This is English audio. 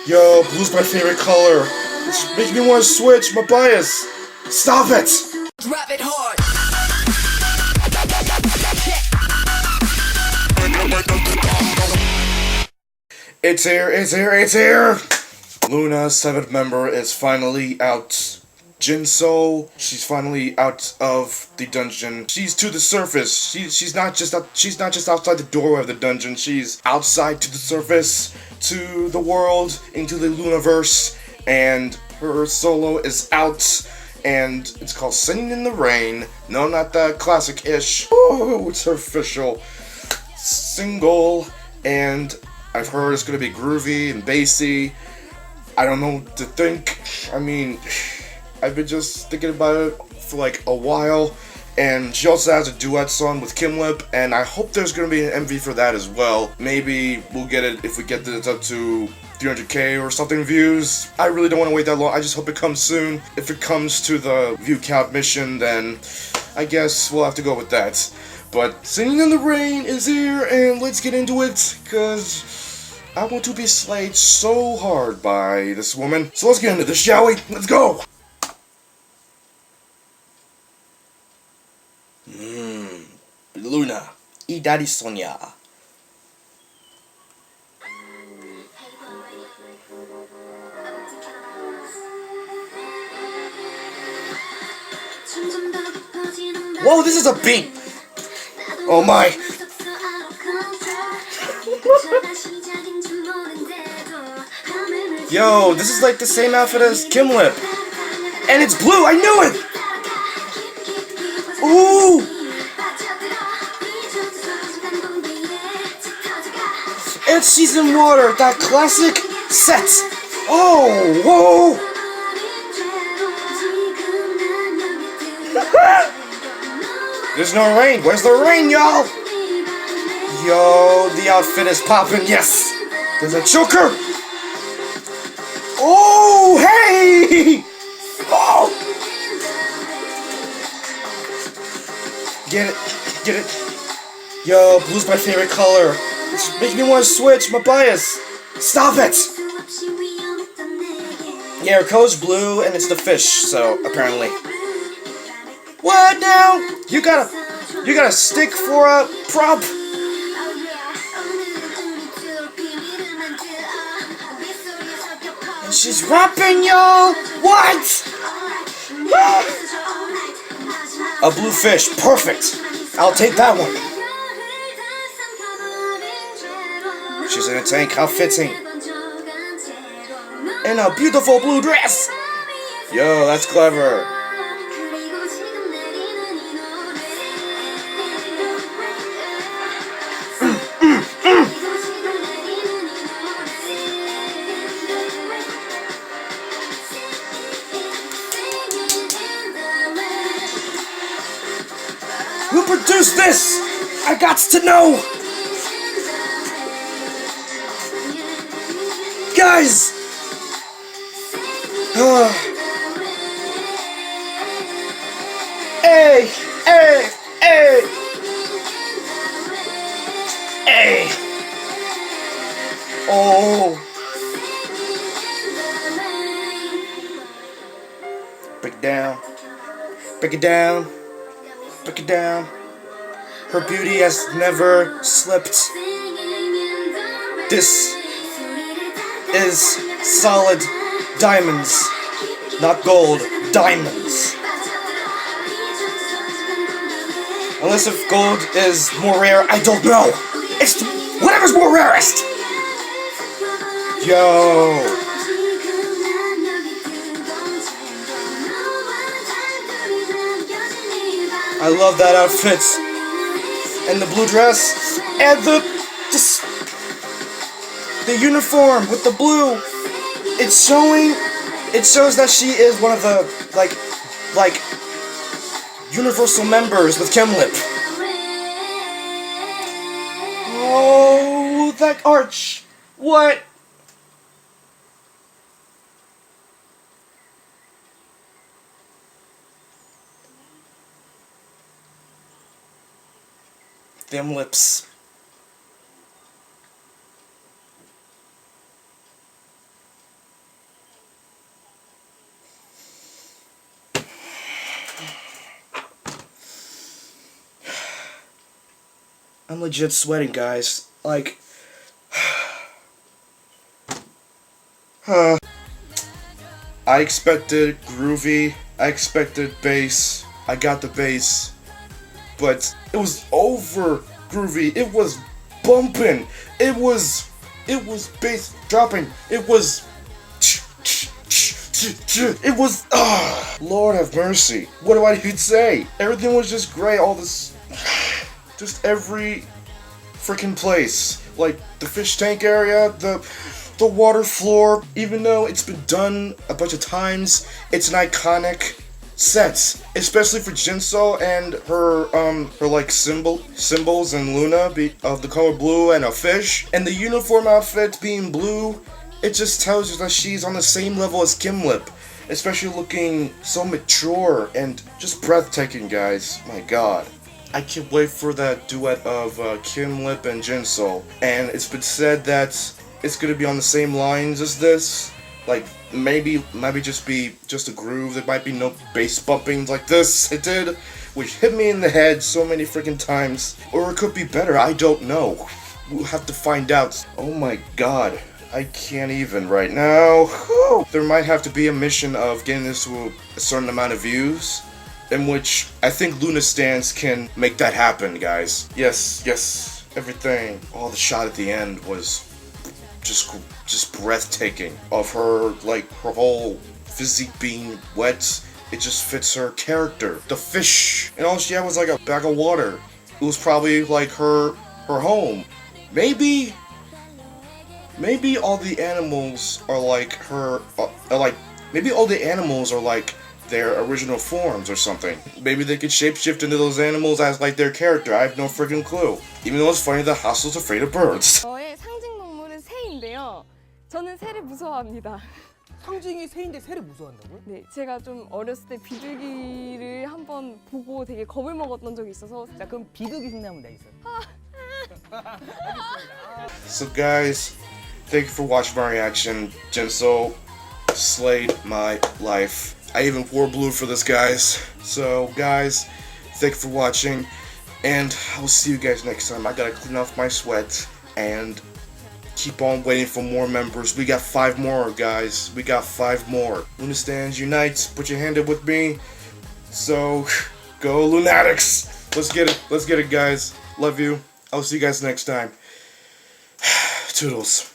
Yo, blue's my favorite color. It's making me want to switch my bias. Stop it! Drop it hard. It's here, it's here, it's here! Luna's 7th member is finally out. JinSoul, she's finally out of the dungeon. She's to the surface. She's not just outside the doorway of the dungeon. She's outside to the surface, to the world, into the Lunaverse, and her solo is out, and it's called Singing in the Rain. No, not that classic-ish. Oh, it's her official single, and I've heard it's gonna be groovy and bassy. I don't know what to think. I mean, I've been just thinking about it for like a while, and she also has a duet song with Kimlip, and I hope there's gonna be an MV for that as well. Maybe we'll get it if we get this up to 300k or something views. I really don't want to wait that long. I just hope it comes soon. If it comes to the view count mission, then I guess we'll have to go with that. But Singing in the Rain is here, and let's get into it, because I want to be slayed so hard by this woman. So let's get into this, shall we? Let's go! Luna, 이 다리 소냐. Whoa, this is a beat! Oh my! Yo, this is like the same outfit as Kimlip. And it's blue, I knew it! Ooh! And she's in water, that classic set! Oh, whoa! There's no rain. Where's the rain, y'all? Yo, the outfit is popping. Yes! There's a choker! Oh, hey! Oh! Get it. Get it. Yo, blue's my favorite color. It's making me want to switch my bias. Stop it! Yeah, her color's blue, and it's the fish, so, apparently. What now? You got a stick for a prop? And she's rapping, y'all! What? A blue fish, perfect! I'll take that one. She's in a tank, how fitting. In a beautiful blue dress! Yo, that's clever. Who produced this? I got to know! Guys! Hey! Hey! Hey! Hey! Oh! Break it down. Break it down. Break it down. Her beauty has never slipped. This is solid diamonds, not gold, diamonds. Unless if gold is more rare, I don't know. It's whatever's more rarest. Yo. I love that outfit. And the blue dress. And the uniform with the blue. It shows that she is one of the, like, universal members with Kimlip. Oh, that arch. What? Them lips. I'm legit sweating, guys. Like, I expected groovy, I expected bass, I got the bass, but it was over groovy, it was bumping, it was bass dropping, it was, Lord have mercy, what do I even say? Everything was just great, all this, just every freaking place, like the fish tank area, the water floor, even though it's been done a bunch of times, it's an iconic set, especially for JinSoul and her like symbols and Luna of the color blue and a fish, and the uniform outfit being blue. It just tells you that she's on the same level as Kim Lip, especially looking so mature and just breathtaking, guys. My God. I can't wait for that duet of Kim Lip and JinSoul, and it's been said that it's gonna be on the same lines as this, like maybe just be just a groove. There might be no bass bumping like this it did, which hit me in the head so many freaking times, or it could be better. I don't know. We'll have to find out. Oh my God, I can't even right now. There might have to be a mission of getting this to a certain amount of views, in which I think Luna Stans can make that happen, guys. Yes, everything. Oh, the shot at the end was just breathtaking. Of her, like, her whole physique being wet. It just fits her character. The fish, and all she had was like a bag of water. It was probably like her home. Maybe all the animals are like her, maybe all the animals are like their original forms or something. Maybe they could shapeshift into those animals as like their character. I have no freaking clue. Even though it's funny that Hostle's afraid of birds. 저의 상징 동물은 새인데요. 저는 새를 무서워합니다. 상징이 새인데 새를 무서워한다고요? 네, 제가 좀 어렸을 때 비둘기를 한번 보고 되게 겁을 먹었던 적이 있어서. 자, 그럼 비둘기 흉내한번 내주세요. So guys, thank you for watching my reaction. JinSoul slayed my life. I even wore blue for this, guys. So guys, thank you for watching, and I'll see you guys next time. I gotta clean off my sweat and keep on waiting for more members. We got 5 more, guys. We got 5 more. Luna Stans unite. Put your hand up with me. So go Lunatics. Let's get it. Let's get it, guys. Love you. I'll see you guys next time. Toodles.